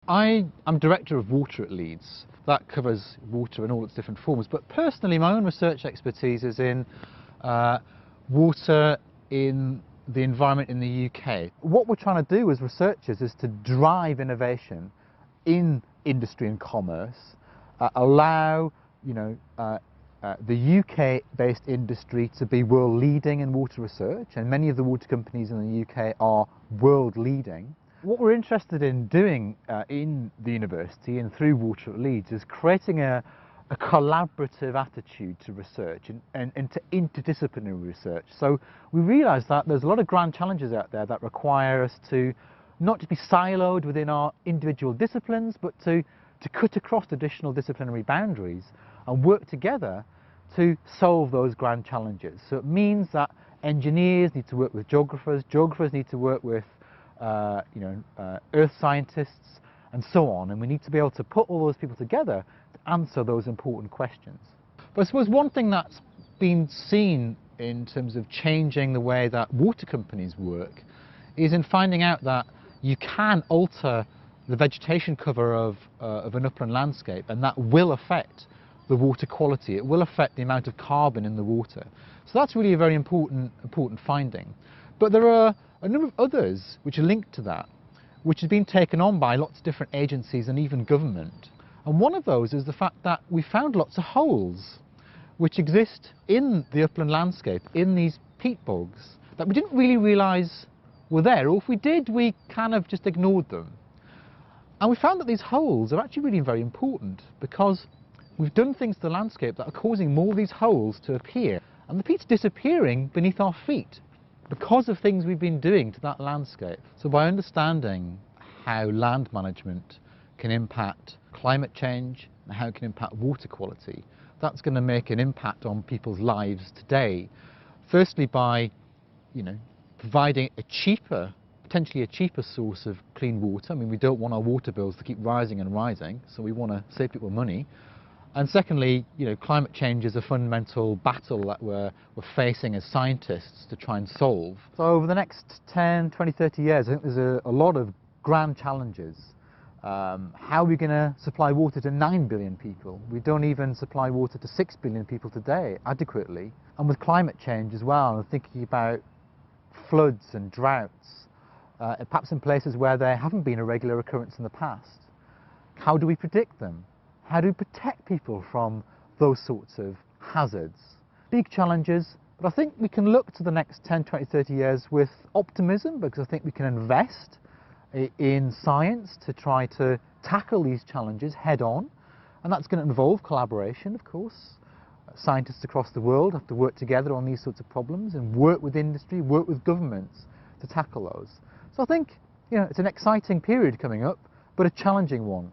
I'm Director of Water at Leeds. That covers water in all its different forms, but personally my own research expertise is in water in the environment in the UK. What we're trying to do as researchers is to drive innovation in industry and commerce, allow the UK-based industry to be world leading in water research, and many of the water companies in the UK are world leading. What we're interested in doing in the university and through Water at Leeds is creating a collaborative attitude to research and to interdisciplinary research. So we realise that there's a lot of grand challenges out there that require us to not to be siloed within our individual disciplines, but to cut across additional disciplinary boundaries and work together to solve those grand challenges. So it means that engineers need to work with geographers, geographers need to work with earth scientists and so on, and we need to be able to put all those people together to answer those important questions. But I suppose one thing that's been seen in terms of changing the way that water companies work is in finding out that you can alter the vegetation cover of an upland landscape, and that will affect the water quality. It will affect the amount of carbon in the water. So that's really a very important finding. But there are a number of others which are linked to that, which has been taken on by lots of different agencies and even government. And one of those is the fact that we found lots of holes which exist in the upland landscape, in these peat bogs, that we didn't really realise were there, or if we did, we kind of just ignored them. And we found that these holes are actually really very important because we've done things to the landscape that are causing more of these holes to appear, and the peat's disappearing beneath our feet because of things we've been doing to that landscape. So by understanding how land management can impact climate change and how it can impact water quality, that's going to make an impact on people's lives today. Firstly, by providing potentially a cheaper source of clean water. I mean, we don't want our water bills to keep rising and rising, so we want to save people money. And secondly, climate change is a fundamental battle that we're facing as scientists to try and solve. So over the next 10, 20, 30 years, I think there's a lot of grand challenges. How are we going to supply water to 9 billion people? We don't even supply water to 6 billion people today adequately. And with climate change as well, I'm thinking about floods and droughts, perhaps in places where there haven't been a regular occurrence in the past. How do we predict them? How do we protect people from those sorts of hazards? Big challenges, but I think we can look to the next 10, 20, 30 years with optimism, because I think we can invest in science to try to tackle these challenges head on, and that's going to involve collaboration, of course. Scientists across the world have to work together on these sorts of problems and work with industry, work with governments to tackle those. So I think it's an exciting period coming up, but a challenging one.